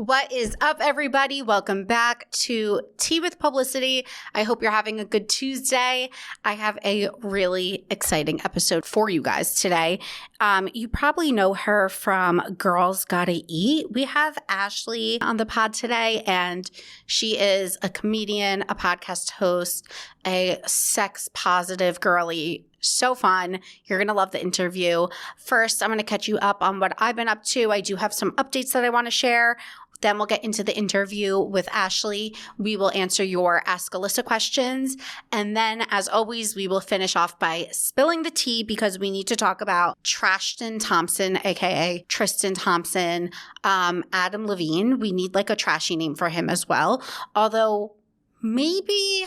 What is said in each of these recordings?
What is up, everybody? Welcome back to Tea with Publicity. I hope you're having a good Tuesday. I have a really exciting episode for you guys today. You probably know her from Girls Gotta Eat. We have Ashley on the pod today, and she is a comedian, a podcast host, a sex-positive girly. So fun. You're going to love the interview. First, I'm going to catch you up on what I've been up to. I do have some updates that I want to share. Then we'll get into the interview with Ashley. We will answer your Ask Alyssa questions. And then, as always, we will finish off by spilling the tea because we need to talk about Trashton Thompson, aka Tristan Thompson, Adam Levine. We need like a trashy name for him as well. Although maybe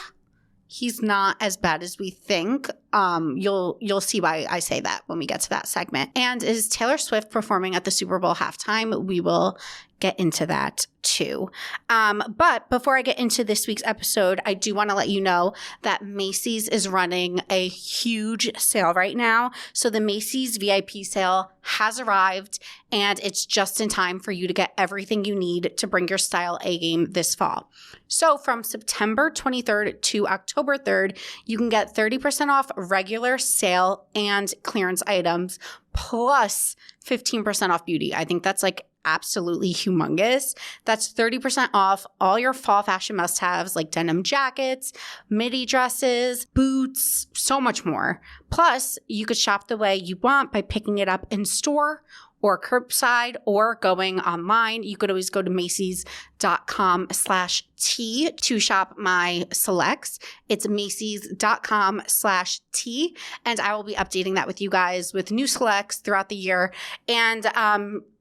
he's not as bad as we think. You'll see why I say that when we get to that segment. And is Taylor Swift performing at the Super Bowl halftime? We will get into that too. But before I get into this week's episode, I do want to let you know that Macy's is running a huge sale right now. So the Macy's VIP sale has arrived, and it's just in time for you to get everything you need to bring your style A game this fall. So from September 23rd to October 3rd, you can get 30% off regular sale and clearance items plus 15% off beauty. I think that's like absolutely humongous. That's 30% off all your fall fashion must-haves like denim jackets, midi dresses, boots, so much more. Plus, you could shop the way you want by picking it up in store or curbside or going online. You could always go to Macys.com/tea to shop my selects. It's Macys.com/tea. And I will be updating that with you guys with new selects throughout the year. And,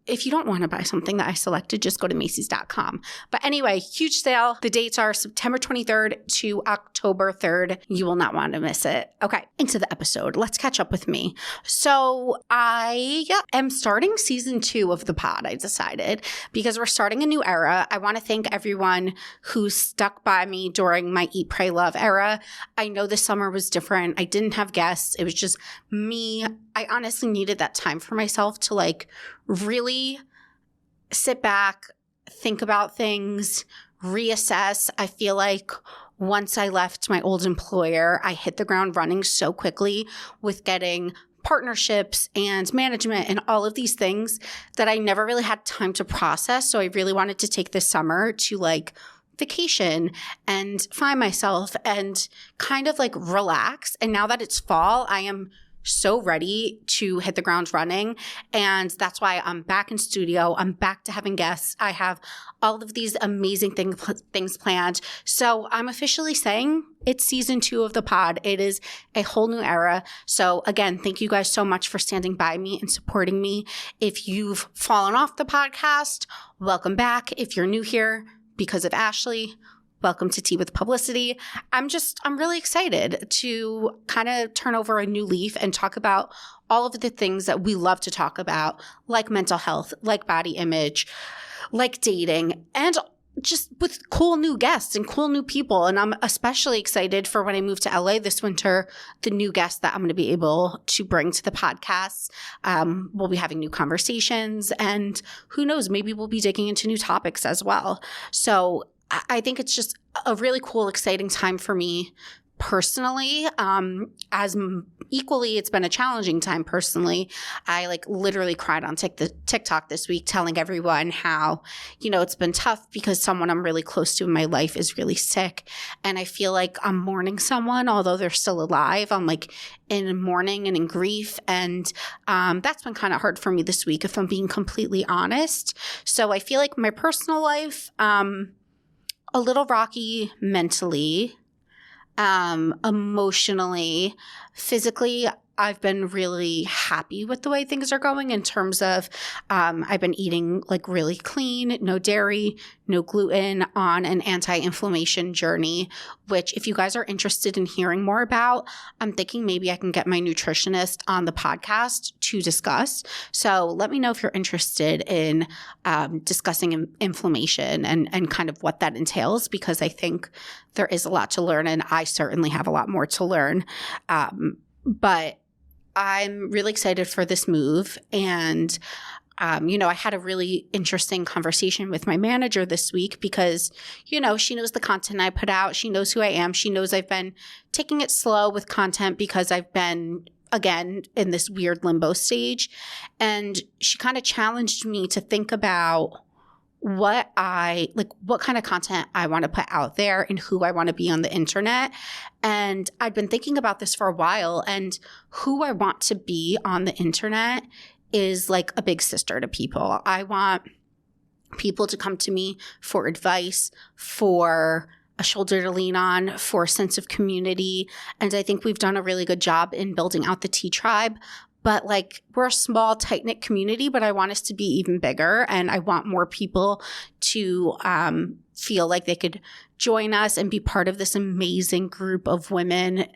if you don't want to buy something that I selected, just go to Macys.com. But anyway, huge sale. The dates are September 23rd to October 3rd. You will not want to miss it. Okay, into the episode. Let's catch up with me. So I am starting season 2 of the pod, I decided, because we're starting a new era. I want to thank everyone who stuck by me during my Eat, Pray, Love era. I know this summer was different. I didn't have guests. It was just me. I honestly needed that time for myself to like really sit back, think about things, reassess. I feel like once I left my old employer, I hit the ground running so quickly with getting partnerships and management and all of these things that I never really had time to process. So I really wanted to take this summer to like vacation and find myself and kind of like relax. And now that it's fall, I am so ready to hit the ground running. And that's why I'm back in studio. I'm back to having guests. I have all of these amazing things planned. So I'm officially saying it's season 2 of the pod. It is a whole new era. So again, thank you guys so much for standing by me and supporting me. If you've fallen off the podcast, welcome back. If you're new here because of Ashley, welcome to Tea with Publicity. I'm really excited to kind of turn over a new leaf and talk about all of the things that we love to talk about, like mental health, like body image, like dating, and just with cool new guests and cool new people. And I'm especially excited for when I move to LA this winter, the new guests that I'm going to be able to bring to the podcast. We'll be having new conversations, and who knows, maybe we'll be digging into new topics as well. So I think it's just a really cool, exciting time for me personally. As equally, it's been a challenging time personally. I like literally cried on TikTok this week telling everyone how, it's been tough because someone I'm really close to in my life is really sick. And I feel like I'm mourning someone, although they're still alive. I'm like in mourning and in grief. And that's been kind of hard for me this week, if I'm being completely honest. So I feel like my personal life, a little rocky mentally, emotionally, physically. I've been really happy with the way things are going in terms of I've been eating like really clean, no dairy, no gluten, on an anti-inflammation journey, which if you guys are interested in hearing more about, I'm thinking maybe I can get my nutritionist on the podcast to discuss. So let me know if you're interested in discussing inflammation and kind of what that entails, because I think there is a lot to learn, and I certainly have a lot more to learn. But I'm really excited for this move, and I had a really interesting conversation with my manager this week because, she knows the content I put out. She knows who I am. She knows I've been taking it slow with content because I've been, again, in this weird limbo stage. And she kind of challenged me to think about what kind of content I want to put out there and who I want to be on the internet. And I'd been thinking about this for a while, and who I want to be on the internet is like a big sister to people. I want people to come to me for advice, for a shoulder to lean on, for a sense of community. And I think we've done a really good job in building out the Tea Tribe. But we're a small, tight-knit community, but I want us to be even bigger. And I want more people to feel like they could join us and be part of this amazing group of women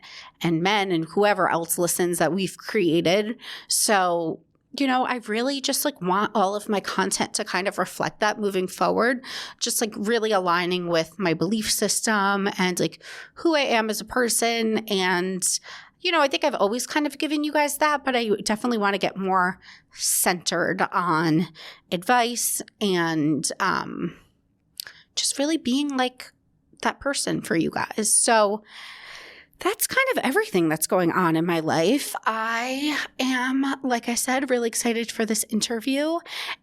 and men and whoever else listens that we've created. So I really just want all of my content to kind of reflect that moving forward, just really aligning with my belief system and who I am as a person. And, I think I've always kind of given you guys that, but I definitely want to get more centered on advice and just really being that person for you guys. So that's kind of everything that's going on in my life. I am, like I said, really excited for this interview,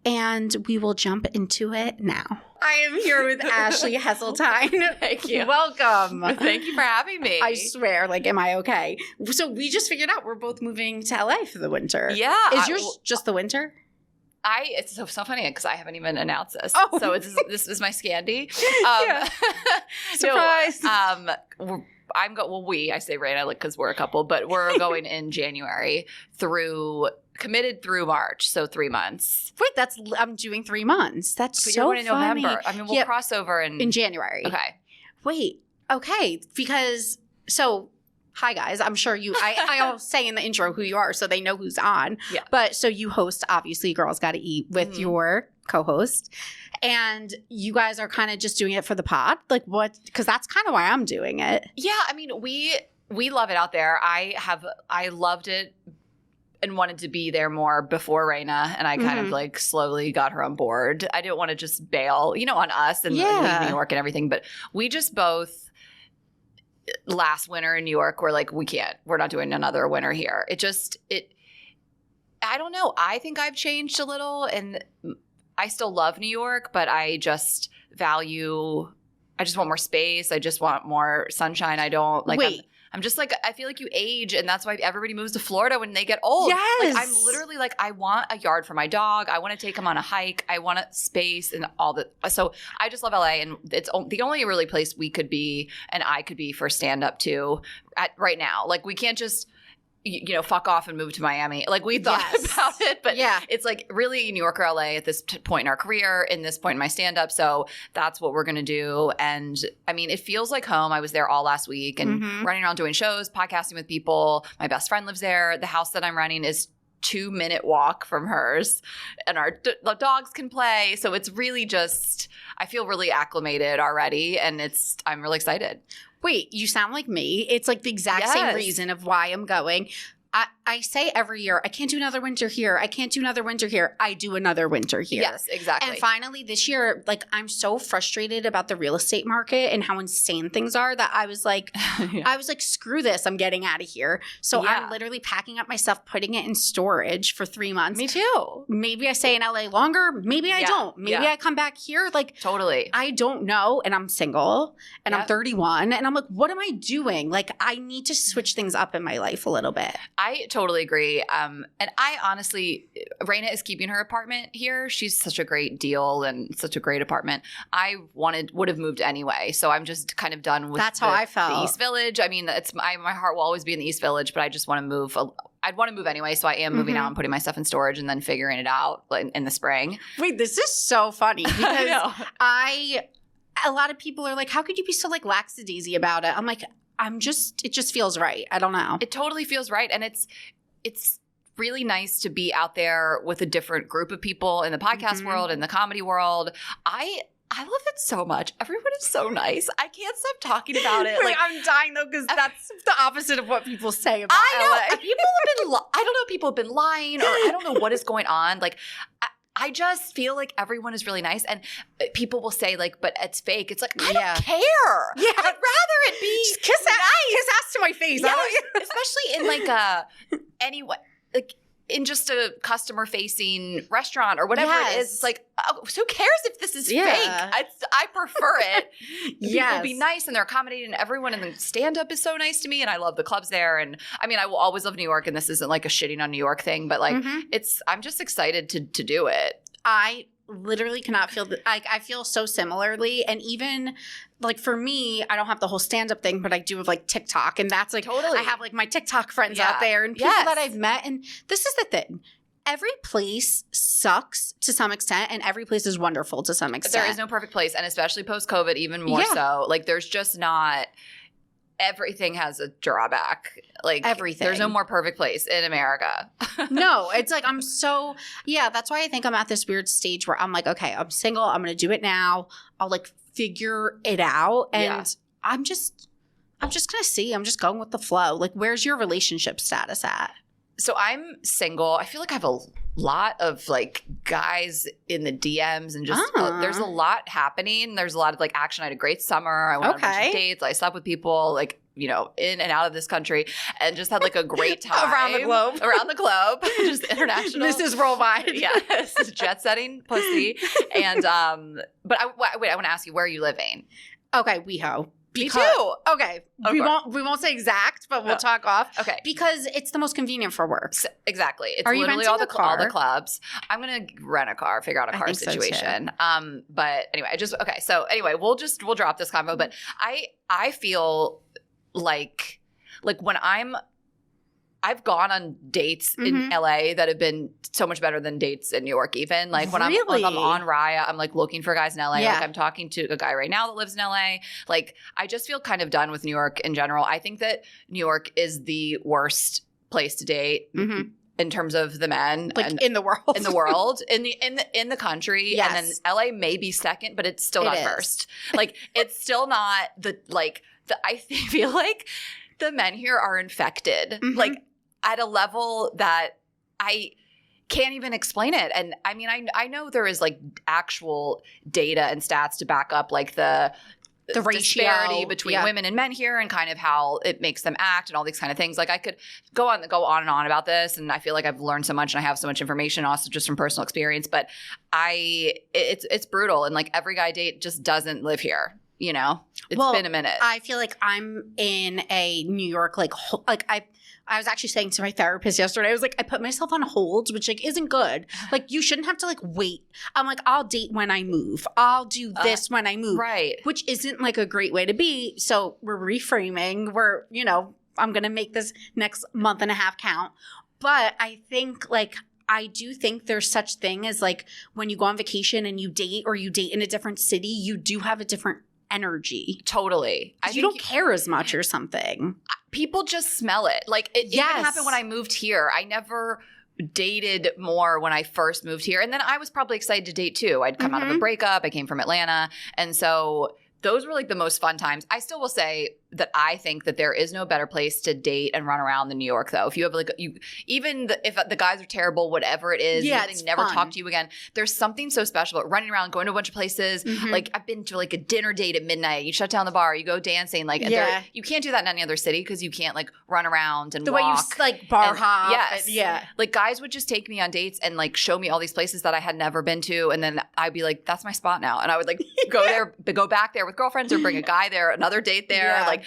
and we will jump into it now. I am here with Ashley Hesseltine. Thank you. Welcome. Thank you for having me. I swear, am I okay? So we just figured out we're both moving to LA for the winter. Yeah. Is yours just the winter? It's so funny because I haven't even announced this. Oh. So this is my Scandi. Yeah. Surprise. I say Raina because we're a couple, but we're going in January committed through March, so 3 months. Wait, I'm doing 3 months. That's but so you're going in funny. November. I mean, we'll cross over in January. Okay. Wait, okay, because hi guys, I'm sure I'll say in the intro who you are so they know who's on. Yeah. But so you host, obviously, Girls Gotta Eat with your co-host. And you guys are kind of just doing it for the pod? What? Because that's kind of why I'm doing it. Yeah, I mean, we love it out there. I loved it and wanted to be there more before Raina, and I kind of slowly got her on board. I didn't want to just bail, on us and leave New York and everything, but we just both last winter in New York were we're not doing another winter here. I don't know. I think I've changed a little, and I still love New York, but I just want more space. I just want more sunshine. I don't I'm just I feel like you age, and that's why everybody moves to Florida when they get old. Yes. I'm literally I want a yard for my dog. I want to take him on a hike. I want a space and all that. So I just love LA, and it's the only really place we could be and I could be for stand-up too right now. We can't just fuck off and move to Miami. We thought about it, but it's really New York or LA at this point in our career, in this point in my stand-up. So that's what we're going to do. And I mean, it feels like home. I was there all last week and running around doing shows, podcasting with people. My best friend lives there. The house that I'm renting is 2-minute walk from hers, and the dogs can play. So it's really just, I feel really acclimated already, and I'm really excited. Wait, you sound like me. It's the exact same reason of why I'm going. I say every year, I can't do another winter here. I can't do another winter here. I do another winter here. Yes, exactly. And finally this year, I'm so frustrated about the real estate market and how insane things are that I was screw this. I'm getting out of here. So I'm literally packing up my stuff, putting it in storage for 3 months. Me too. Maybe I stay in LA longer. Maybe I don't. Maybe I come back here. Totally. I don't know. And I'm single and I'm 31 and I'm what am I doing? I need to switch things up in my life a little bit. I totally agree. And I honestly, Raina is keeping her apartment here. She's such a great deal and such a great apartment. I would have moved anyway. So I'm just kind of done with That's how I felt. The East Village. I mean, my heart will always be in the East Village, but I just want to move. I'd want to move anyway. So I am moving out and putting my stuff in storage and then figuring it out in the spring. Wait, this is so funny because a lot of people are how could you be so lackadaisy about it? I'm it just feels right. I don't know. It totally feels right. And it's really nice to be out there with a different group of people in the podcast world, in the comedy world. I love it so much. Everyone is so nice. I can't stop talking about it. I'm dying though because that's the opposite of what people say about LA. LA. People have been I don't know if people have been lying or I don't know what is going on. I just feel like everyone is really nice, and people will say like, "But it's fake." It's like I don't care. Yeah, I'd rather it be just kiss ass to my face. Yes, especially in like like in just a customer facing restaurant or whatever it is. It's like, oh, who cares if this is fake? I prefer it. People be nice and they're accommodating, and everyone in the stand up is so nice to me, and I love the clubs there. And I mean, I will always love New York, and this isn't like a shitting on New York thing, but like I'm just excited to do it. I literally cannot feel I feel so similarly. And even like for me, I don't have the whole stand-up thing, but I do have like TikTok, and that's like totally. I have like my TikTok friends out there and people that I've met. And this is the thing. Every place sucks to some extent, and every place is wonderful to some extent. There is no perfect place, and especially post-COVID, even more so. Like there's just not – everything has a drawback. Like everything. There's no more perfect place in America. No, it's like that's why I think I'm at this weird stage where I'm like, okay, I'm single. I'm going to do it now. I'll like figure it out. And I'm just going to see. I'm just going with the flow. Like, where's your relationship status at? So I'm single. I feel like I have a lot of like guys in the DMs, and just there's a lot happening. There's a lot of like action. I had a great summer. I went on a bunch of dates. I slept with people like, you know, in and out of this country, and just had like a great time. Around the globe. Just international. Mrs. Worldwide. Yes. Jet setting pussy. And but I want to ask you, where are you living? Okay, WeHo. Me too. Okay. We won't say exact, but we'll talk off. Okay. Because it's the most convenient for work. Exactly. It's Are you literally renting all the clubs. I'm gonna rent a car, figure out a car situation. So but anyway, so anyway, we'll drop this convo. But I feel like when I've gone on dates in LA that have been so much better than dates in New York even. Like when I'm on Raya, I'm like looking for guys in LA. Yeah. Like I'm talking to a guy right now that lives in LA. Like I just feel kind of done with New York in general. I think that New York is the worst place to date in terms of the men. Like in the world. In the country. Yes. And then LA may be second, but it's still not first. Like it's still not I feel like the men here are infected. Like at a level that I can't even explain it. And I mean, I know there is like actual data and stats to back up like the ratio disparity between women and men here, and kind of how it makes them act and all these kind of things. Like I could go on and on about this, and I feel like I've learned so much and I have so much information also just from personal experience. But it's brutal, and like every guy I date just doesn't live here. You know, it's been a minute. I feel like I'm in a New York I was actually saying to my therapist yesterday, I was like, I put myself on hold, which like isn't good. Like you shouldn't have to like wait. I'm like, I'll date when I move. I'll do this when I move. Right. Which isn't like a great way to be. So we're reframing. I'm going to make this next month and a half count. But I think I do think there's such thing as like when you go on vacation and you date, or you date in a different city, you do have a different energy. Totally. You don't care as much or something. People just smell it. Like it even happened when I moved here. I never dated more when I first moved here. And then I was probably excited to date too. I'd come out of a breakup. I came from Atlanta. And so those were like the most fun times. I still will say that I think that there is no better place to date and run around than New York, though. If you have if the guys are terrible, whatever it is, they never talk to you again. There's something so special about running around, going to a bunch of places. Like I've been to like a dinner date at midnight. You shut down the bar, you go dancing. Like you can't do that in any other city because you can't like run around and the walk. way you like bar hop. Yes, like guys would just take me on dates and like show me all these places that I had never been to, and then I'd be like, "That's my spot now," and I would like go back there with girlfriends or bring a guy there, another date there. Like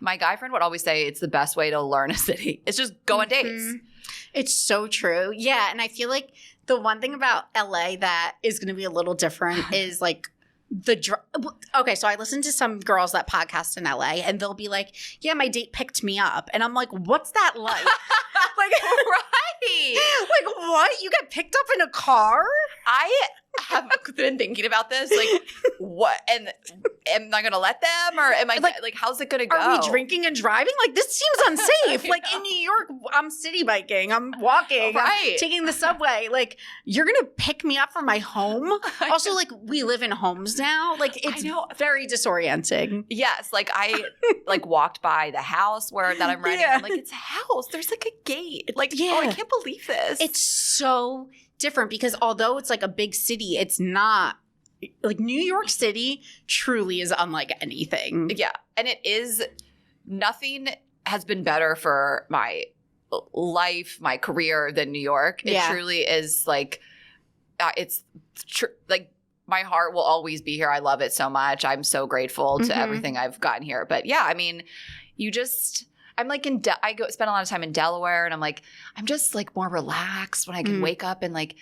my guy friend would always say it's the best way to learn a city. It's just go on dates. It's so true. Yeah. And I feel like the one thing about LA that is going to be a little different is like okay, so I listen to some girls that podcast in LA, and they'll be like, yeah, my date picked me up. And I'm like, what's that like? Like, right. Like, what? You get picked up in a car? I have been thinking about this. Like, what? And am I going to let them? Or am I like how's it going to go? Are we drinking and driving? Like, this seems unsafe. Like, in New York, I'm city biking. I'm walking. Right. I'm taking the subway. Like, you're going to pick me up from my home? Also, like, we live in homes now. Like, it's very disorienting. Yes. Like, I like walked by the house that I'm renting. I'm like, it's a house. There's like a gate. Like, oh, I can't believe this. It's so different because although it's like a big city, it's not like New York City truly is unlike anything. Yeah. And it is nothing has been better for my life, my career than New York. It truly is like, it's like my heart will always be here. I love it so much. I'm so grateful to everything I've gotten here. But yeah, I mean, I'm like I spend a lot of time in Delaware and I'm just like more relaxed when I can wake up and like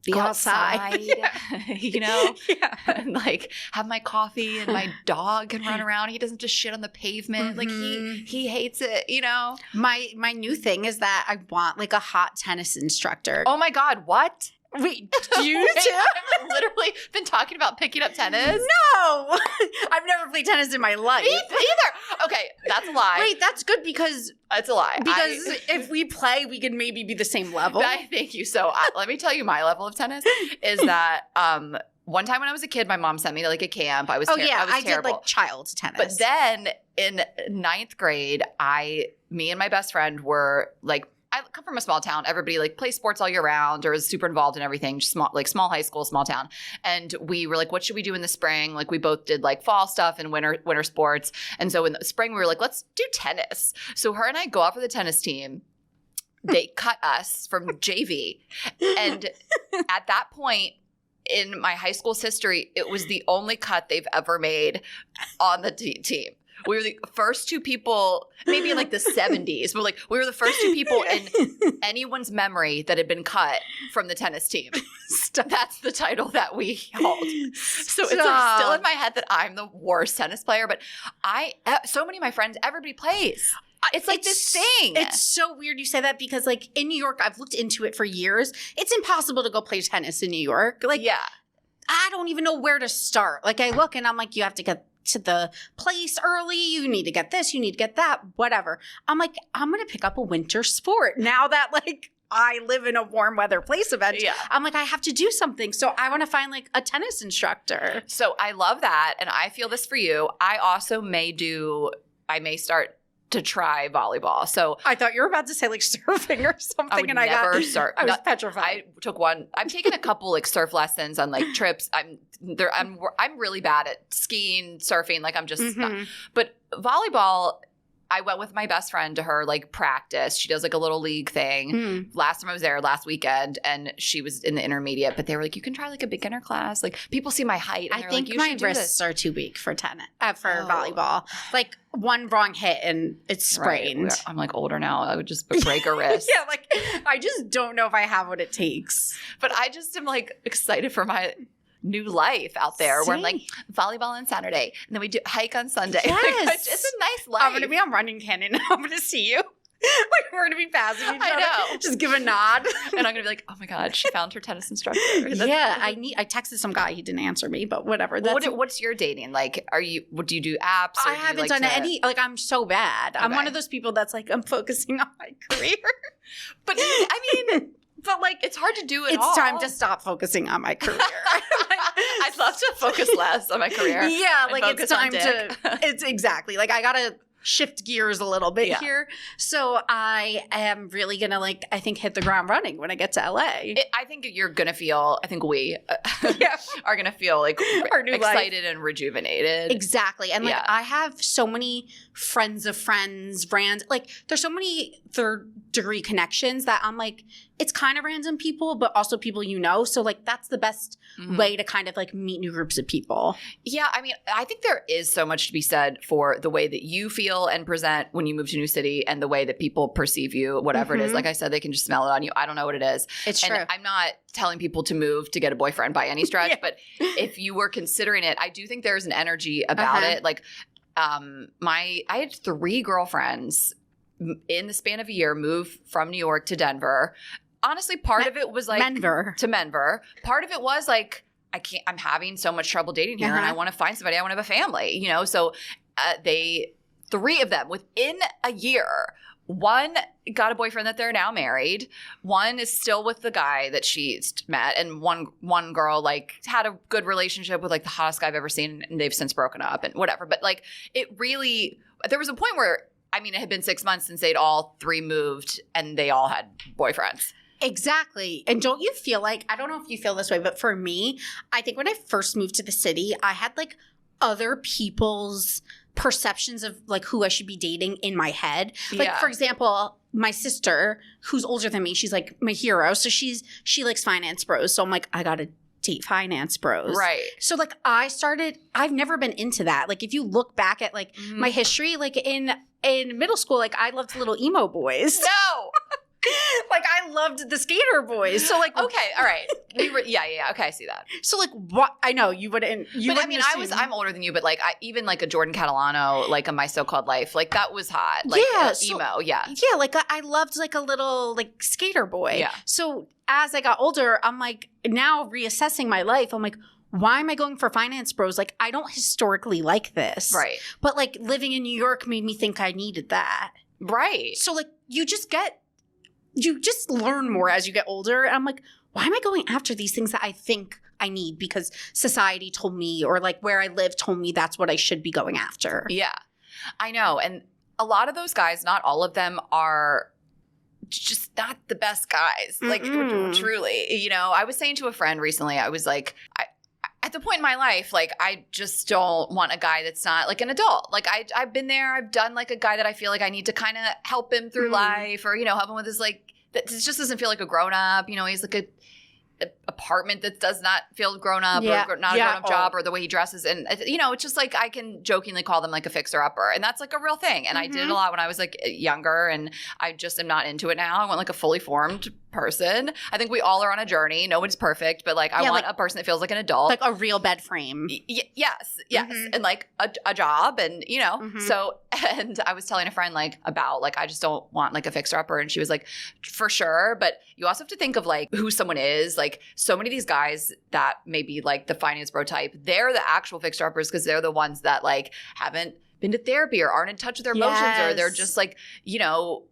be outside, you know, and like have my coffee and my dog can run around. He doesn't just shit on the pavement. Like he hates it, you know. My new thing is that I want like a hot tennis instructor. Oh my God, what? Wait, do you too? I've literally been talking about picking up tennis. No, I've never played tennis in my life. Me either. Okay, that's a lie. Wait, that's good because it's a lie. Because if we play, we can maybe be the same level. Thank you. So let me tell you my level of tennis is that one time when I was a kid, my mom sent me to like a camp. I was I terrible. did like child tennis. But then in 9th grade, me and my best friend were like, I come from a small town. Everybody like plays sports all year round or is super involved in everything. Small high school, small town. And we were like, what should we do in the spring? Like we both did like fall stuff and winter sports. And so in the spring we were like, let's do tennis. So her and I go out for the tennis team. They cut us from JV. And at that point in my high school's history, it was the only cut they've ever made on the team. We were the first two people, maybe in like the 70s, but like we were the first two people in anyone's memory that had been cut from the tennis team. That's the title that we hold. So it's like still in my head that I'm the worst tennis player, but so many of my friends, everybody plays. It's like this thing. It's so weird you say that because like in New York, I've looked into it for years. It's impossible to go play tennis in New York. Like, I don't even know where to start. Like I look and I'm like, you have to get to the place early. You need to get this. You need to get that. Whatever. I'm like, I'm going to pick up a winter sport now that like I live in a warm weather place eventually. I'm like, I have to do something. So I want to find like a tennis instructor. So I love that. And I feel this for you. I also may start to try volleyball. So I thought you were about to say like surfing or something. I was petrified. I took one. I've taken a couple like surf lessons on like trips. I'm really bad at skiing, surfing. Like I'm just not. But volleyball, I went with my best friend to her like practice. She does like a little league thing. Last time I was there last weekend and she was in the intermediate, but they were like, you can try like a beginner class. Like people see my height. And I think like, my wrists are too weak for volleyball. Like one wrong hit and it's sprained. Right. I'm like older now. I would just break a wrist. Like I just don't know if I have what it takes. But I just am like excited for my new life out there where I'm like volleyball on Saturday and then we do hike on Sunday. Yes. Like, it's a nice life. I'm going to be on Running Cannon and I'm going to see you. Like we're going to be passing each other. I know. Just give a nod. And I'm going to be like, oh my God, she found her tennis instructor. I texted some guy. He didn't answer me, but whatever. What's your dating? Like, do you do apps? I haven't done any, like I'm so bad. Okay. I'm one of those people that's like, I'm focusing on my career. But I mean... But like, it's hard to do it all. It's time to stop focusing on my career. I'd love to focus less on my career. Yeah, like it's time to. It's exactly like I gotta shift gears a little bit here. So I am really gonna I think hit the ground running when I get to LA. I think you're gonna feel. I think we are gonna feel like excited and rejuvenated. Exactly, and like I have so many friends of friends, like there's so many third degree connections that I'm like, it's kind of random people, but also people you know. So like that's the best way to kind of like meet new groups of people. Yeah, I mean, I think there is so much to be said for the way that you feel and present when you move to a new city and the way that people perceive you, whatever it is. Like I said, they can just smell it on you. I don't know what it is. It's true. I'm not telling people to move to get a boyfriend by any stretch, but if you were considering it, I do think there's an energy about it. Like I had 3 girlfriends in the span of a year move from New York to Denver. Honestly, part of it was like to Menver. Part of it was like I'm having so much trouble dating here and I want to find somebody. I want to have a family, you know? So 3 of them within a year, one got a boyfriend that they're now married. One is still with the guy that she's met. And one girl like had a good relationship with like the hottest guy I've ever seen. And they've since broken up and whatever. But like it really, there was a point where, I mean, it had been 6 months since they'd all 3 moved and they all had boyfriends. Exactly. And don't you feel like, I don't know if you feel this way, but for me, I think when I first moved to the city, I had like other people's perceptions of like who I should be dating in my head. Like, for example, my sister, who's older than me, she's like my hero. So she likes finance bros. So I'm like, I got to date finance bros. Right. So like I've never been into that. Like if you look back at like my history, like in middle school, like I loved little emo boys. No. Like I loved the skater boys. So like okay, all right. Okay, I see that. So like what I know you wouldn't I mean I'm older than you, but like even like a Jordan Catalano, like a My So-Called Life, like that was hot. Like emo, yeah. Yeah, like I loved like a little like skater boy. Yeah. So as I got older, I'm like now reassessing my life, I'm like, why am I going for finance bros? Like I don't historically like this. Right. But like living in New York made me think I needed that. Right. So like you just learn more as you get older. And I'm like, why am I going after these things that I think I need because society told me or like where I live told me that's what I should be going after? Yeah, I know. And a lot of those guys, not all of them are just not the best guys. Like truly, you know, I was saying to a friend recently, I was like, at the point in my life, like I just don't want a guy that's not like an adult. Like I've been there. I've done like a guy that I feel like I need to kind of help him through life or, you know, help him with his like, that just doesn't feel like a grown up. You know, he's like a apartment that does not feel grown up or not a grown up job or the way he dresses. And, you know, it's just like I can jokingly call them like a fixer upper. And that's like a real thing. And I did it a lot when I was like younger and I just am not into it now. I want like a fully formed person. I think we all are on a journey. No one's perfect, but like I want like, a person that feels like an adult. Like a real bed frame. Yes. And like a job and, you know, so, and I was telling a friend like about like, I just don't want like a fixer upper. And she was like, for sure. But you also have to think of like who someone is. Like so many of these guys that may be like the finance bro type, they're the actual fixer uppers because they're the ones that like haven't been to therapy or aren't in touch with their emotions or they're just like, you know,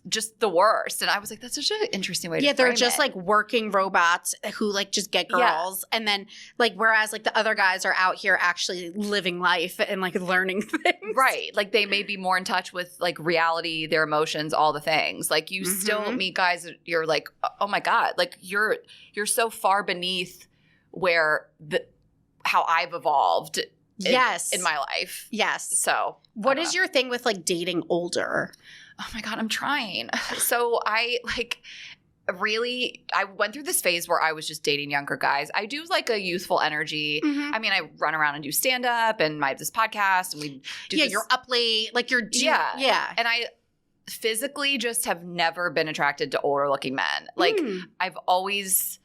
just the worst. And I was like, that's such an interesting way to frame they're just it. like working robots who like just get girls. And then like, whereas like the other guys are out here actually living life and like learning things. Right. Like they may be more in touch with like reality, their emotions, all the things. Like you still meet guys that you're like, oh my God, like you're so far beneath where how I've evolved in my life. Yes. So what is your thing with like dating older? Oh my God, I'm trying. So I went through this phase where I was just dating younger guys. I do like a youthful energy. I mean, I run around and do stand up and I have this podcast and we do this. You're up late. Like you're And I physically just have never been attracted to older looking men. Like I've always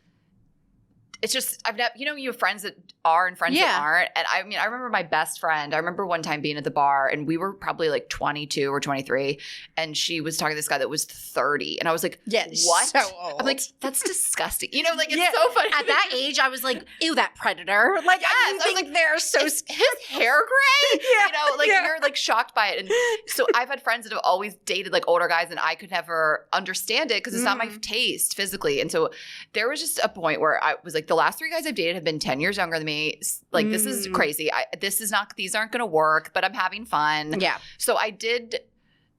it's just I've never, you know, you have friends that are and friends that aren't. And I mean, I remember my best friend. I remember one time being at the bar and we were probably like 22 or 23 and she was talking to this guy that was 30. And I was like, what? So old. I'm like, that's disgusting. You know, like it's so funny. At that age, I was like, ew, that predator. Like, I was like, they're so his hair gray? You know, like you're like shocked by it. And so I've had friends that have always dated like older guys and I could never understand it because it's not my taste physically. And so there was just a point where I was like, the last 3 guys I've dated have been 10 years younger than me. Like, this is crazy. These aren't going to work, but I'm having fun. Yeah. So I did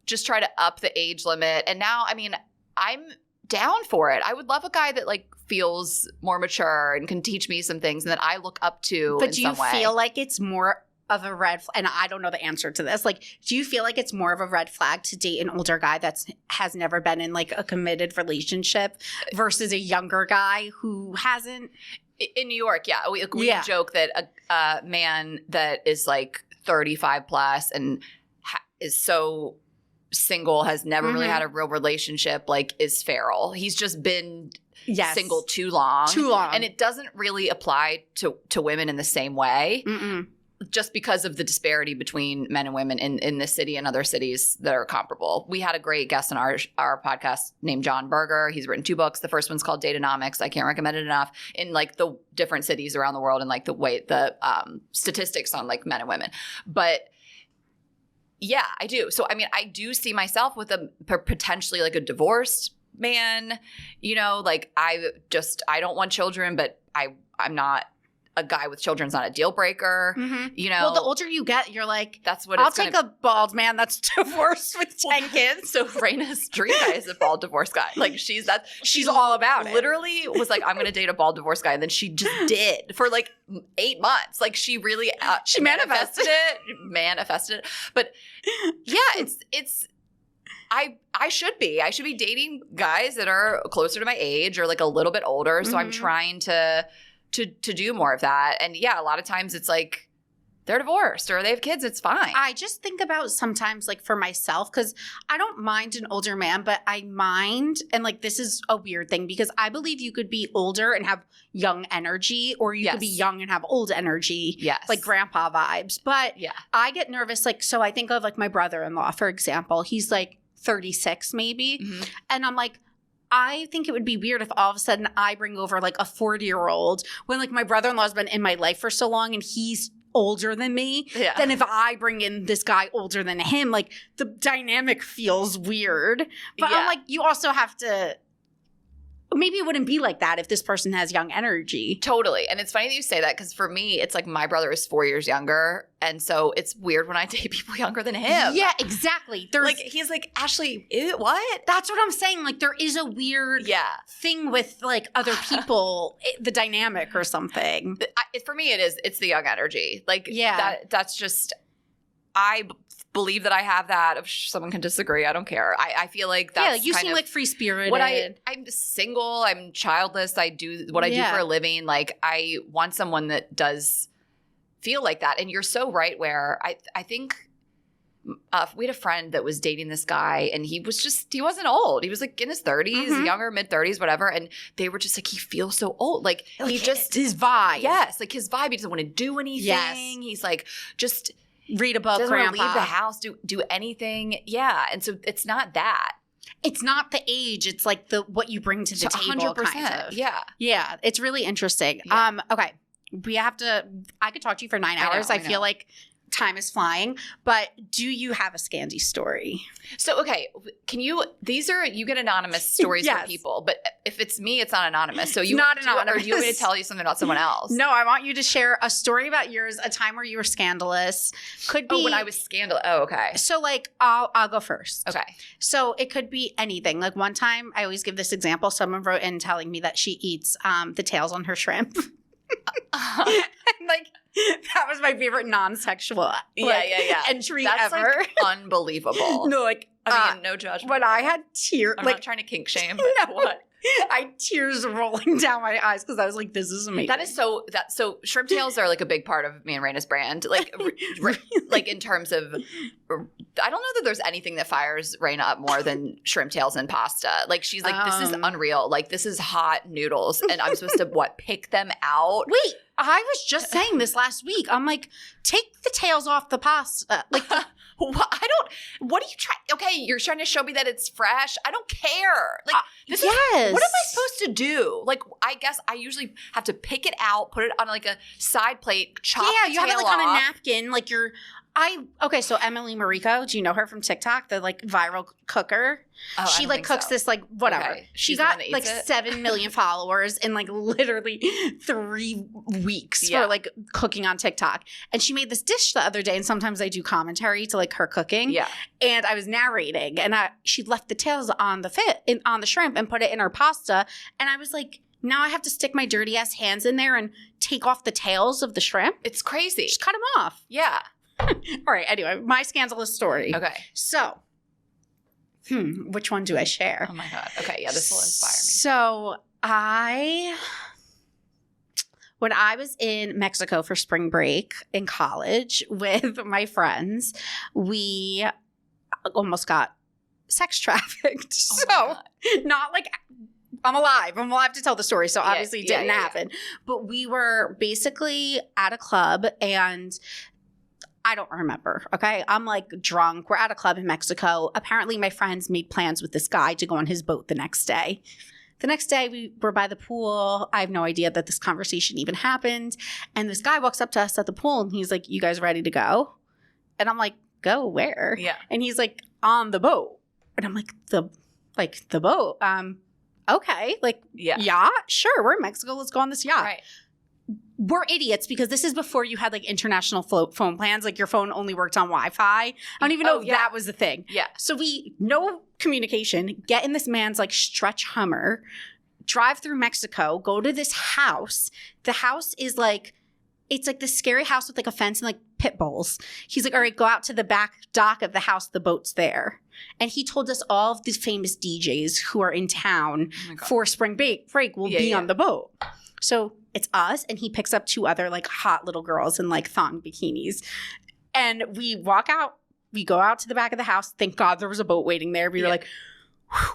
just try to up the age limit. And now, I mean, I'm down for it. I would love a guy that like feels more mature and can teach me some things and that I look up to but in some way. But do you feel like it's more of a red flag? And I don't know the answer to this. Like, do you feel like it's more of a red flag to date an older guy that has never been in like a committed relationship versus a younger guy who hasn't? In New York, yeah. We joke that a man that is like 35 plus and is so single, has never really had a real relationship, like is feral. He's just been single too long. And it doesn't really apply to women in the same way. Just because of the disparity between men and women in this city and other cities that are comparable. We had a great guest on our podcast named John Berger. He's written 2 books. The first one's called Datanomics. I can't recommend it enough. In like the different cities around the world and like the statistics on like men and women. But yeah, I do. So I mean, I do see myself with a potentially like a divorced man. You know, like I don't want children, but I'm not a guy with children's not a deal breaker. You know, Well, the older you get, you're like, that's what I'll take a bald man that's divorced with 10 kids. So Raina's dream guy is a bald divorced guy. Like she's all about it. Literally was like, I'm going to date a bald divorced guy. And then she just did for like 8 months. Like she really, she manifested it. But yeah, it's, I should be dating guys that are closer to my age or like a little bit older. So I'm trying to do more of that. And yeah, a lot of times it's like they're divorced or they have kids. It's fine. I just think about sometimes like for myself, because I don't mind an older man, but I mind, and like this is a weird thing because I believe you could be older and have young energy, or you could be young and have old energy. Yes. Like grandpa vibes. But yeah, I get nervous. Like, so I think of like my brother-in-law, for example. He's like 36 maybe. And I'm like, I think it would be weird if all of a sudden I bring over like a 40-year-old when like my brother-in-law has been in my life for so long and he's older than me. Yeah. Then if I bring in this guy older than him, like the dynamic feels weird. But I'm like, you also have to, maybe it wouldn't be like that if this person has young energy. Totally. And it's funny that you say that because for me, it's like my brother is 4 years younger. And so it's weird when I date people younger than him. Yeah, exactly. There's like, he's like, Ashley, what? That's what I'm saying. Like there is a weird thing with like other people, the dynamic or something. For me, it's the young energy. Like that's just, I believe that I have that. If someone can disagree, I don't care. I feel like that's you seem like free-spirited. I'm single. I'm childless. I do what I do for a living. Like I want someone that does feel like that. And you're so right where I think we had a friend that was dating this guy and he wasn't old. He was like in his 30s, younger, mid-30s, whatever. And they were just like, he feels so old. Like he just – his vibe. Yes. Like his vibe. He doesn't want to do anything. Yes. He's like just – read a book, doesn't grandpa. want to leave the house, do anything. Yeah. And so it's not that. It's not the age. It's like what you bring to the table. 100%. Kind of. Yeah. Yeah. It's really interesting. Yeah. Okay. I could talk to you for 9 hours. I feel like time is flying. But do you have a Scandi story? So, okay. You get anonymous stories from people, but if it's me, it's not anonymous. So not anonymous. Or do you want me to tell you something about someone else? No, I want you to share a story about yours, a time where you were scandalous. Could be when I was scandalous. Oh, okay. So like I'll go first. Okay. So it could be anything. Like one time, I always give this example. Someone wrote in telling me that she eats the tails on her shrimp. Like that was my favorite non-sexual entry That's ever. Like unbelievable. No, like I mean, no judgment. When I had tears, I'm like not trying to kink shame. No, what? I had tears rolling down my eyes because I was like, "This is amazing." That is so shrimp tails are like a big part of me and Raina's brand. Like, like in terms of, I don't know that there's anything that fires Raina up more than shrimp tails and pasta. Like she's like, this is unreal. Like this is hot noodles, and I'm supposed to pick them out. Wait, I was just saying this last week. I'm like, take the tails off the pasta. Like. What are you trying? Okay, you're trying to show me that it's fresh. I don't care. Like, yes. What am I supposed to do? Like, I guess I usually have to pick it out, put it on like a side plate, chop the tail you have it like off. on a napkin. Like okay, so Emily Mariko, do you know her from TikTok? The like viral cooker. Oh, she like cooks this like whatever. Okay. She got like 7 million followers in like literally 3 weeks for like cooking on TikTok. And she made this dish the other day, and sometimes I do commentary to like her cooking. Yeah. And I was narrating, and she left the tails on the shrimp and put it in her pasta, and I was like, now I have to stick my dirty ass hands in there and take off the tails of the shrimp. It's crazy. Just cut them off. Yeah. All right. Anyway, my scandalous story. Okay. So, which one do I share? Oh my God. Okay. Yeah, this will inspire me. So when I was in Mexico for spring break in college with my friends, we almost got sex trafficked. Not like I'm alive to tell the story. So obviously it didn't happen. But we were basically at a club, and I don't remember, okay? I'm like drunk. We're at a club in Mexico. Apparently my friends made plans with this guy to go on his boat the next day. The next day we were by the pool. I have no idea that this conversation even happened. And this guy walks up to us at the pool, and he's like, "You guys ready to go?" And I'm like, "Go where?" Yeah. And he's like, "On the boat." And I'm like, the boat? Okay. Like, yeah, sure. We're in Mexico. Let's go on this yacht. Right. we're idiots because this is before you had like international phone plans. Like your phone only worked on Wi-Fi. I don't even know if that was the thing. Yeah. So we, no communication, get in this man's like stretch Hummer, drive through Mexico, go to this house. The house is like, it's like this scary house with like a fence and like pit bulls. He's like, all right, go out to the back dock of the house. The boat's there. And he told us all of these famous DJs who are in town for spring break will be on the boat. So it's us, and he picks up 2 other like hot little girls in like thong bikinis. And we walk out, we go out to the back of the house. Thank God there was a boat waiting there. We were like, whew.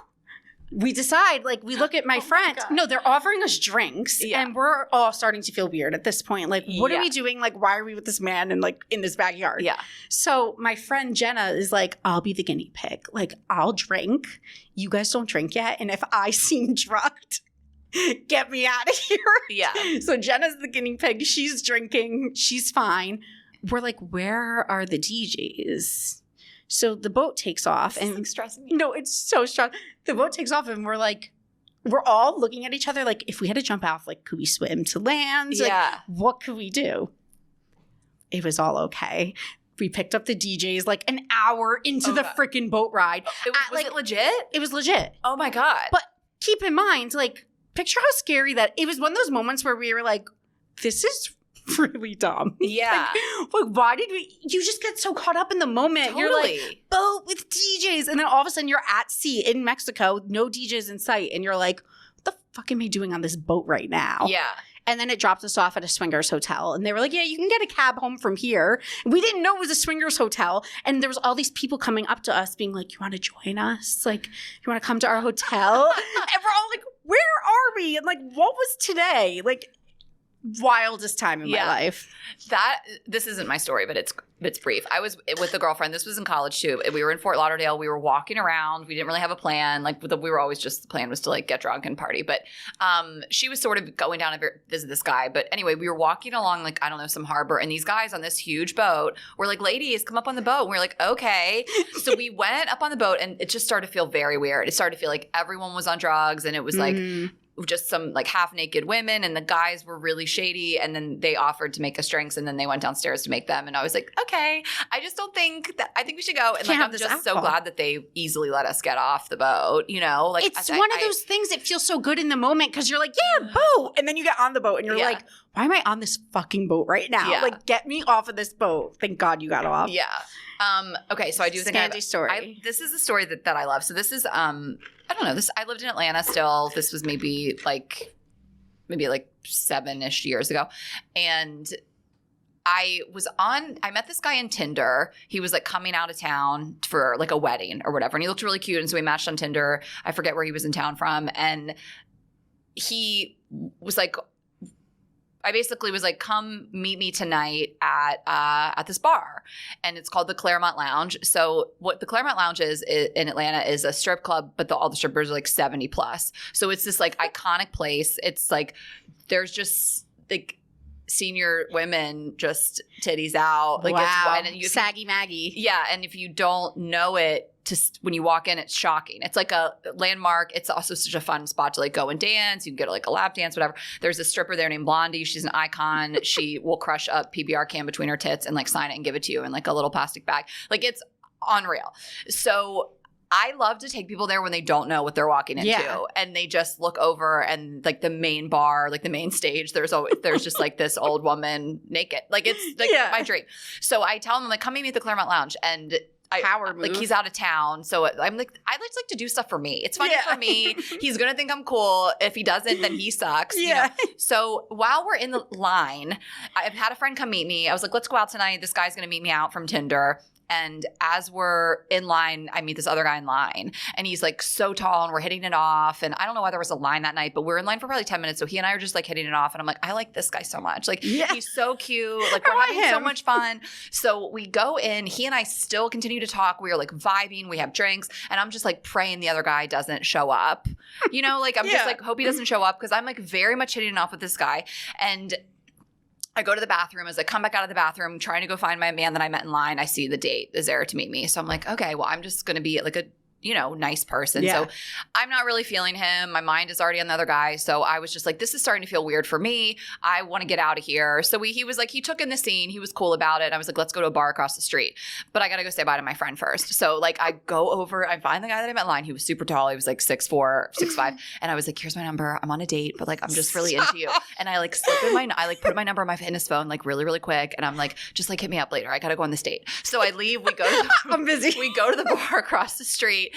We decide, like, we look at my friend. No, they're offering us drinks, and we're all starting to feel weird at this point. Like, what are we doing? Like, why are we with this man and like in this backyard? Yeah. So my friend Jenna is like, I'll be the guinea pig. Like, I'll drink. You guys don't drink yet, and if I seem drugged, get me out of here. Yeah. So Jenna's the guinea pig. She's drinking. She's fine. We're like, where are the DJs? So the boat takes off, and it's stressing me. No, it's so stressful. The boat takes off, and we're like, we're all looking at each other like, if we had to jump off, like, could we swim to land? Like, what could we do? It was all okay. We picked up the DJs like an hour into the freaking boat ride. Was it legit? It was legit. Oh my God. But keep in mind, like, picture how scary that it was. One of those moments where we were like, this is really dumb. Yeah. like, why did we? You just get so caught up in the moment. Totally. You're like, boat with DJs. And then all of a sudden you're at sea in Mexico, no DJs in sight. And you're like, what the fuck am I doing on this boat right now? Yeah. And then it dropped us off at a swingers hotel. And they were like, yeah, you can get a cab home from here. We didn't know it was a swingers hotel. And there was all these people coming up to us being like, you want to join us? Like, you want to come to our hotel? And we're all like, where are we? And like, what was today? Like, wildest time in my life. This isn't my story, but it's brief. I was with a girlfriend. This was in college too. We were in Fort Lauderdale. We were walking around. We didn't really have a plan. Like we were always just, the plan was to like get drunk and party. But she was sort of going down to visit this guy. But anyway, we were walking along like, I don't know, some harbor. And these guys on this huge boat were like, ladies, come up on the boat. And we were like, okay. So we went up on the boat, and it just started to feel very weird. It started to feel like everyone was on drugs, and it was like just some like half naked women, and the guys were really shady. And then they offered to make us drinks, and then they went downstairs to make them. And I was like, okay, I just don't think that, I think we should go. And like, I'm just so glad that they easily let us get off the boat, you know? Like, it's one of those things that feels so good in the moment, because you're like, yeah, boat. And then you get on the boat and you're like, why am I on this fucking boat right now? Yeah. Like, get me off of this boat. Thank God you got off. Yeah. Okay, so I do think Sandy story. This is the story that I love. So this is I don't know. I lived in Atlanta still. This was maybe like 7-ish years ago. And I met this guy in Tinder. He was like coming out of town for like a wedding or whatever. And he looked really cute. And so we matched on Tinder. I forget where he was in town from. And he was like, I basically was like, come meet me tonight at this bar. And it's called the Claremont Lounge. So what the Claremont Lounge is in Atlanta is a strip club, but all the strippers are like 70 plus. So it's this like iconic place. It's like, there's just like senior women just titties out. Like, wow. It's Saggy Maggie. Yeah. And if you don't know it, when you walk in, it's shocking. It's like a landmark. It's also such a fun spot to like go and dance. You can get like a lap dance, whatever. There's a stripper there named Blondie. She's an icon. She will crush a PBR can between her tits and like sign it and give it to you in like a little plastic bag. Like, it's unreal. So I love to take people there when they don't know what they're walking into, and they just look over, and like the main bar, like the main stage, there's just like this old woman naked. Like, it's like my dream. So I tell them, like, come meet me at the Claremont Lounge, and power move. Like, he's out of town. So I'm like, I just like to do stuff for me. It's funny for me. He's going to think I'm cool. If he doesn't, then he sucks. You know? So while we're in the line, I've had a friend come meet me. I was like, let's go out tonight. This guy's going to meet me out from Tinder. And as we're in line, I meet this other guy in line, and he's like so tall, and we're hitting it off. And I don't know why there was a line that night, but we're in line for probably 10 minutes. So he and I are just like hitting it off. And I'm like, I like this guy so much. Like, he's so cute. Like, we're having so much fun. So we go in, he and I still continue to talk. We are like vibing. We have drinks. And I'm just like praying the other guy doesn't show up. You know, like, I'm just like, hope he doesn't show up, because I'm like very much hitting it off with this guy. And I go to the bathroom. As I come back out of the bathroom, trying to go find my man that I met in line, I see the date is there to meet me. So I'm like, okay, well, I'm just going to be at like a nice person. Yeah. So I'm not really feeling him. My mind is already on the other guy. So I was just like, this is starting to feel weird for me. I want to get out of here. So he was like, he took in the scene. He was cool about it. I was like, let's go to a bar across the street. But I got to go say bye to my friend first. So like I go over, I find the guy that I met in line. He was super tall. He was like 6'4", 6'5". And I was like, here's my number. I'm on a date, but like, I'm just really into you. And I like put my number in his phone like really, really quick. And I'm like, just like hit me up later. I got to go on this date. So I leave. We go to I'm busy. We go to the bar across the street.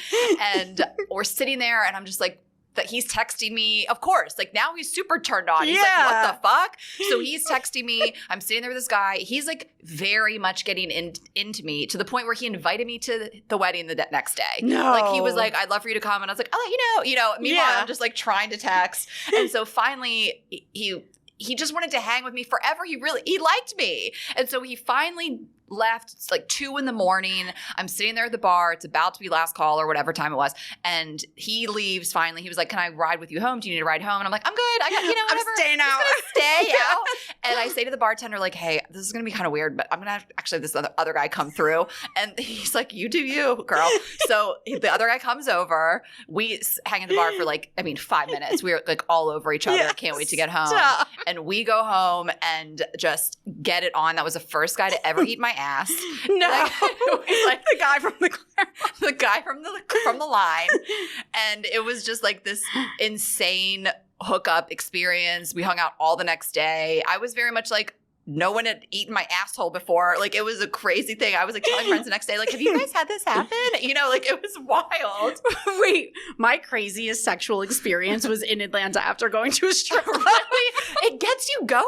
And we're sitting there and I'm just like, that he's texting me, of course. Like now he's super turned on. He's like, what the fuck? So he's texting me. I'm sitting there with this guy. He's like very much getting into me to the point where he invited me to the wedding the next day. No. Like he was like, I'd love for you to come. And I was like, I'll let you know. Meanwhile, I'm just like trying to text. And so finally he just wanted to hang with me forever. He liked me. And so he finally left. It's like 2 a.m. I'm sitting there at the bar. It's about to be last call or whatever time it was. And he leaves finally. He was like, can I ride with you home? Do you need a ride home? And I'm like, I'm good. I got, whatever. I'm staying out. Stay out. And I say to the bartender, like, hey, this is going to be kind of weird, but I'm going to have actually this other guy come through. And he's like, you do you, girl. So the other guy comes over. We hang at the bar for 5 minutes. We were like all over each other. Yes. Can't wait to get home. And we go home and just get it on. That was the first guy to ever eat my ass. No. Like the guy from the guy from the line. And it was just like this insane hookup experience. We hung out all the next day. I was very much like, no one had eaten my asshole before. Like it was a crazy thing. I was like telling friends the next day, like, have you guys had this happen? Like it was wild. Wait, my craziest sexual experience was in Atlanta after going to a strip club. It gets you going.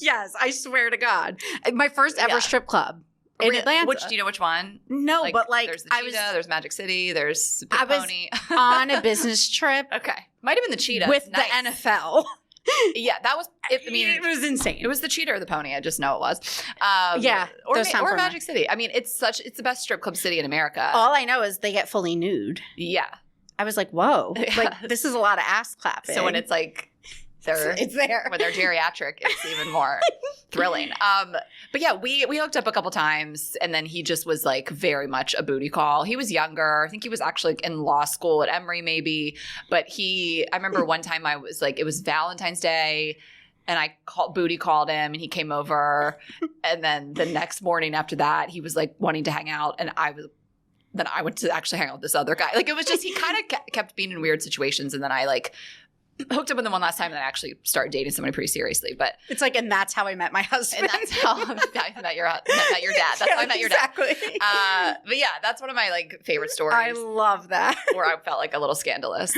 Yes, I swear to God. My first ever strip club in Atlanta. Do you know which one? No, but there's the Cheetah, there's Magic City, there's the Pony. On a business trip. Okay. Might have been the Cheetah. With the NFL. Yeah, that was it was insane. It was the Cheetah or the Pony. I just know it was. Or Magic City. I mean, it's the best strip club city in America. All I know is they get fully nude. Yeah. I was like, whoa. Like this is a lot of ass clapping. So when it's like it's there. When they're geriatric, it's even more thrilling. But yeah, we hooked up a couple times, and then he just was like very much a booty call. He was younger. I think he was actually in law school at Emory maybe. But I remember one time I was like, it was Valentine's Day, and I booty called him, and he came over. And then the next morning after that, he was like wanting to hang out, and then I went to actually hang out with this other guy. Like it was just, he kind of kept being in weird situations, and then I like hooked up with him one last time, and then I actually started dating somebody pretty seriously. But it's like, and that's how I met my husband. And that's how I met your dad. That's how I met your dad. Exactly. But yeah, that's one of my like favorite stories. I love that. Where I felt like a little scandalous.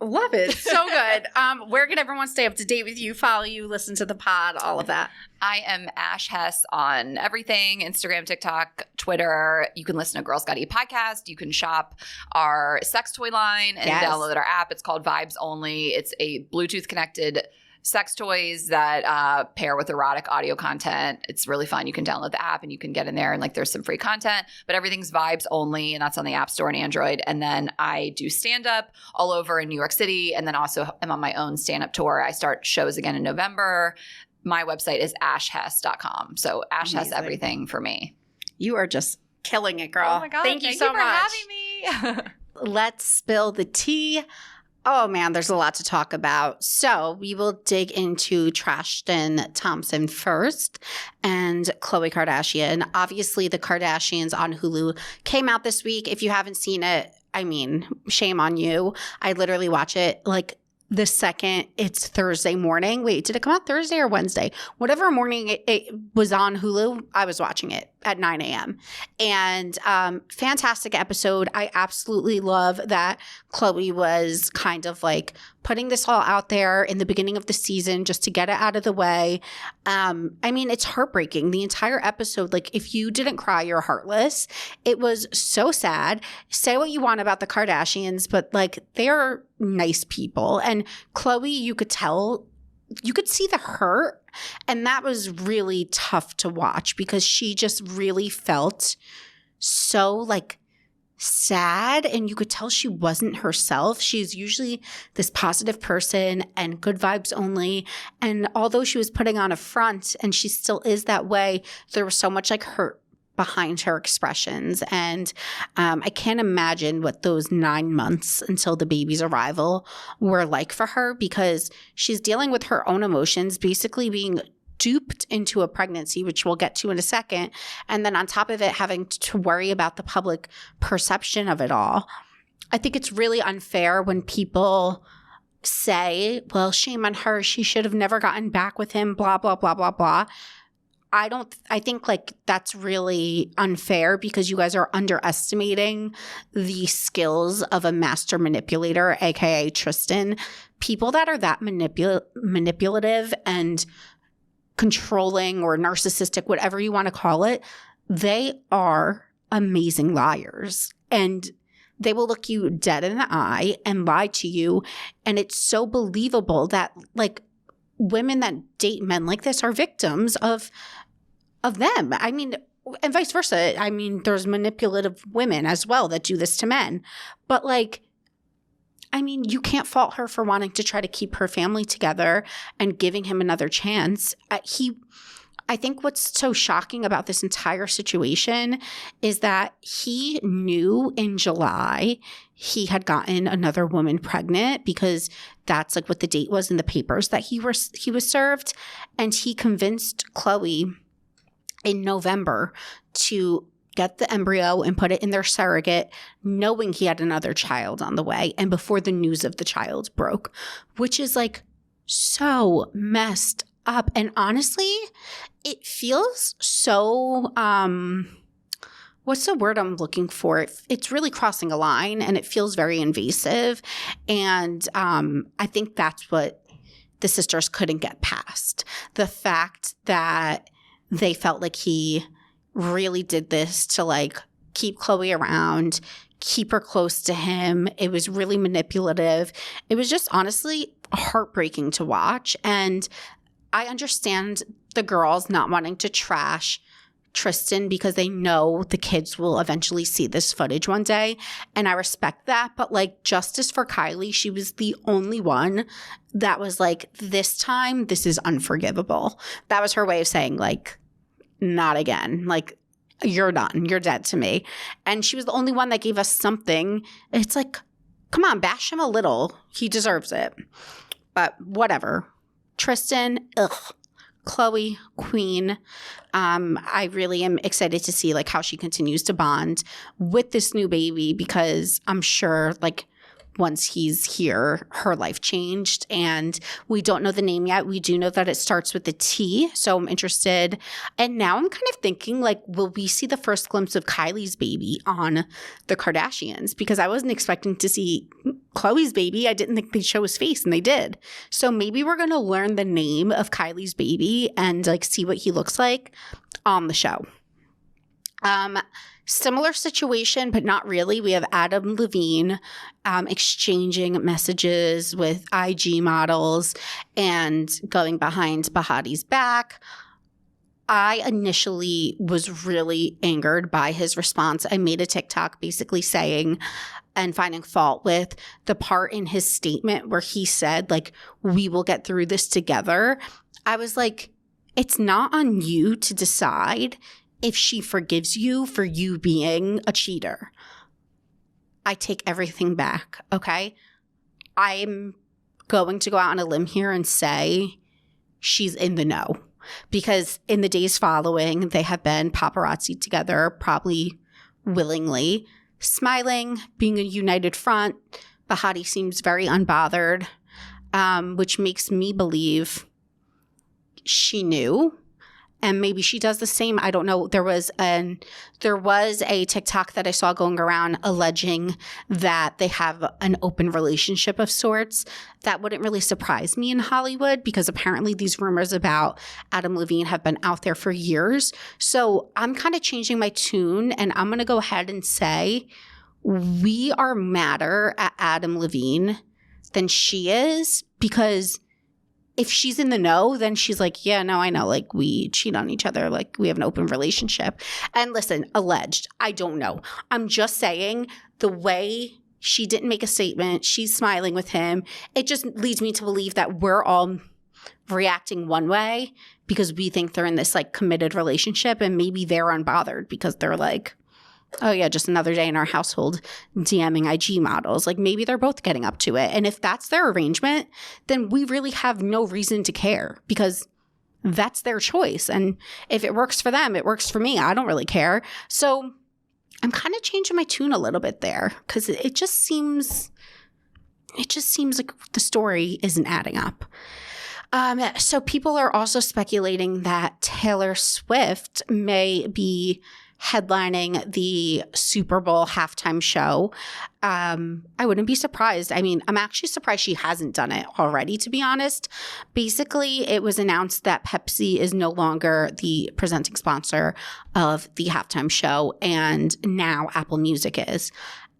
Love it. So good. Where can everyone stay up to date with you, follow you, listen to the pod, all of that? I am Ash Hess on everything, Instagram, TikTok, Twitter. You can listen to Girls Gotta Eat podcast. You can shop our sex toy line and download our app. It's called Vibes Only. It's a Bluetooth connected sex toys that pair with erotic audio content. It's really fun. You can download the app and you can get in there and like there's some free content, but everything's Vibes Only, and that's on the App Store and Android. And then I do stand-up all over in New York City, and then also I'm on my own stand-up tour. I start shows again in November. My website is ashhess.com. So Ash Hess everything for me. You are just killing it, girl. Oh my God. Thank you so much for having me. Let's spill the tea. Oh, man, there's a lot to talk about. So we will dig into Trashton Thompson first and Khloe Kardashian. Obviously, the Kardashians on Hulu came out this week. If you haven't seen it, I mean, shame on you. I literally watch it like the second it's Thursday morning. Wait, did it come out Thursday or Wednesday? Whatever morning it was on Hulu, I was watching it at 9 a.m. And fantastic episode. I absolutely love that Khloe was kind of like putting this all out there in the beginning of the season just to get it out of the way. I mean, it's heartbreaking. The entire episode, like if you didn't cry, you're heartless. It was so sad. Say what you want about the Kardashians, but like they're nice people. And Khloe, you could tell, you could see the hurt. And that was really tough to watch because she just really felt so like sad, and you could tell she wasn't herself. She's usually this positive person and good vibes only. And although she was putting on a front and she still is that way, there was so much like hurt behind her expressions. And I can't imagine what those 9 months until the baby's arrival were like for her, because she's dealing with her own emotions, basically being duped into a pregnancy, which we'll get to in a second. And then on top of it, having to worry about the public perception of it all. I think it's really unfair when people say, well, shame on her, she should have never gotten back with him, blah, blah, blah, blah, blah. I think like that's really unfair, because you guys are underestimating the skills of a master manipulator, aka Tristan. People that are that manipulative and controlling or narcissistic, whatever you want to call it, they are amazing liars. And they will look you dead in the eye and lie to you. And it's so believable that like women that date men like this are victims of them. I mean, and vice versa. I mean, there's manipulative women as well that do this to men. But like, I mean, you can't fault her for wanting to try to keep her family together and giving him another chance. I think what's so shocking about this entire situation is that he knew in July he had gotten another woman pregnant, because that's like what the date was in the papers that he was served. And he convinced Chloe in November to get the embryo and put it in their surrogate, knowing he had another child on the way and before the news of the child broke, which is like so messed up. And honestly, it feels so, what's the word I'm looking for? It's really crossing a line, and it feels very invasive. And I think that's what the sisters couldn't get past. The fact that they felt like he really did this to like keep Chloe around, keep her close to him. It was really manipulative. It was just honestly heartbreaking to watch. And I understand the girls not wanting to trash Tristan because they know the kids will eventually see this footage one day. And I respect that. But like, justice for Kylie, she was the only one that was like, this time, this is unforgivable. That was her way of saying like, not again. Like, you're done. You're dead to me. And she was the only one that gave us something. It's like, come on, bash him a little. He deserves it. But whatever. Tristan, ugh. Chloe, queen. I really am excited to see like how she continues to bond with this new baby, because I'm sure like once he's here, her life changed. And we don't know the name yet. We do know that it starts with a T. So I'm interested. And now I'm kind of thinking like, will we see the first glimpse of Kylie's baby on the Kardashians? Because I wasn't expecting to see Chloe's baby. I didn't think they'd show his face, and they did. So maybe we're going to learn the name of Kylie's baby and like see what he looks like on the show. Similar situation, but not really. We have Adam Levine exchanging messages with IG models and going behind Bahati's back. I initially was really angered by his response. I made a TikTok basically saying and finding fault with the part in his statement where he said, like, we will get through this together. I was like, it's not on you to decide if she forgives you for you being a cheater. I take everything back, okay? I'm going to go out on a limb here and say she's in the know, because in the days following, they have been paparazzi together, probably willingly, smiling, being a united front. Bahati seems very unbothered, which makes me believe she knew. And maybe she does the same. I don't know. There was a TikTok that I saw going around alleging that they have an open relationship of sorts. That wouldn't really surprise me in Hollywood, because apparently these rumors about Adam Levine have been out there for years. So I'm kind of changing my tune, and I'm going to go ahead and say we are madder at Adam Levine than she is, because if she's in the know, then she's like, yeah, no, I know. Like, we cheat on each other. Like, we have an open relationship. And listen, alleged. I don't know. I'm just saying the way she didn't make a statement, she's smiling with him. It just leads me to believe that we're all reacting one way because we think they're in this like committed relationship, and maybe they're unbothered because they're like, oh yeah, just another day in our household DMing IG models. Like maybe they're both getting up to it. And if that's their arrangement, then we really have no reason to care because that's their choice. And if it works for them, it works for me. I don't really care. So I'm kind of changing my tune a little bit there because it just seems like the story isn't adding up. So people are also speculating that Taylor Swift may be headlining the Super Bowl halftime show. I wouldn't be surprised. I mean, I'm actually surprised she hasn't done it already, to be honest. Basically, it was announced that Pepsi is no longer the presenting sponsor of the halftime show, and now Apple Music is.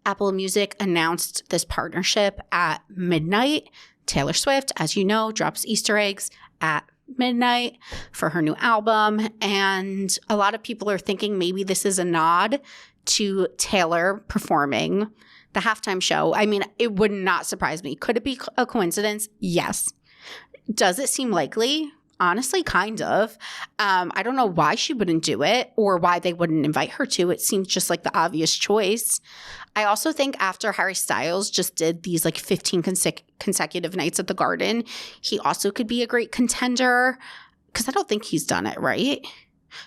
Apple Music announced this partnership at midnight. Taylor Swift, as you know, drops Easter eggs at midnight for her new album. And a lot of people are thinking maybe this is a nod to Taylor performing the halftime show. I mean, it would not surprise me. Could it be a coincidence? Yes. Does it seem likely? Honestly, kind of. I don't know why she wouldn't do it or why they wouldn't invite her to. It seems just like the obvious choice. I also think after Harry Styles just did these like 15 consecutive nights at the Garden, he also could be a great contender because I don't think he's done it, right?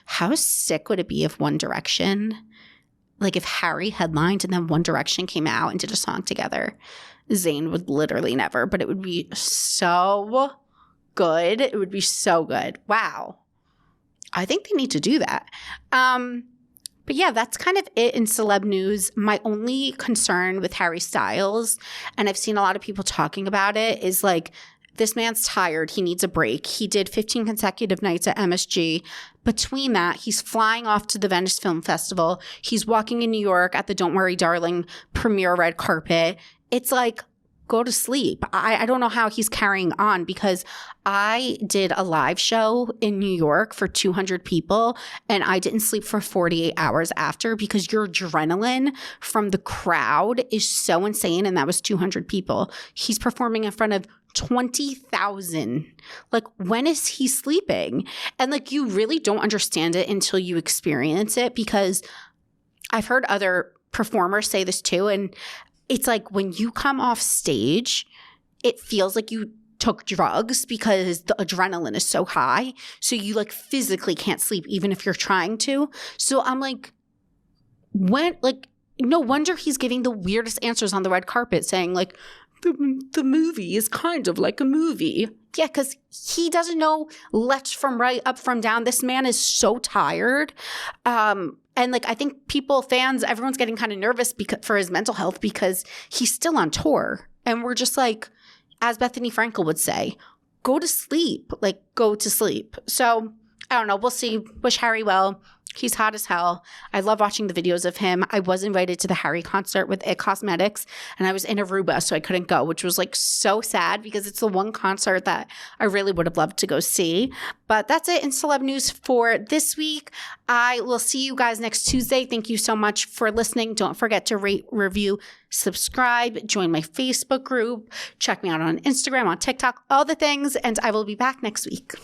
How sick would it be if One Direction, like if Harry headlined and then One Direction came out and did a song together? Zayn would literally never, but it would be so good. It would be so good. Wow. I think they need to do that. But yeah, that's kind of it in celeb news. My only concern with Harry Styles, and I've seen a lot of people talking about it, is like, this man's tired. He needs a break. He did 15 consecutive nights at MSG. Between that, he's flying off to the Venice Film Festival. He's walking in New York at the Don't Worry Darling premiere red carpet. It's like, go to sleep. I don't know how he's carrying on because I did a live show in New York for 200 people and I didn't sleep for 48 hours after because your adrenaline from the crowd is so insane, and that was 200 people. He's performing in front of 20,000. Like, when is he sleeping? And like, you really don't understand it until you experience it, because I've heard other performers say this too, and it's like when you come off stage, it feels like you took drugs because the adrenaline is so high. So you like physically can't sleep even if you're trying to. So I'm like, no wonder he's giving the weirdest answers on the red carpet saying like, the movie is kind of like a movie. Yeah, because he doesn't know left from right, up from down. This man is so tired. And like, I think fans, everyone's getting kind of nervous for his mental health because he's still on tour. And we're just like, as Bethany Frankel would say, go to sleep. Like, go to sleep. So I don't know. We'll see. Wish Harry well. He's hot as hell. I love watching the videos of him. I was invited to the Harry concert with It Cosmetics, and I was in Aruba, so I couldn't go, which was like so sad because it's the one concert that I really would have loved to go see. But that's it in celeb news for this week. I will see you guys next Tuesday. Thank you so much for listening. Don't forget to rate, review, subscribe, join my Facebook group, check me out on Instagram, on TikTok, all the things, and I will be back next week.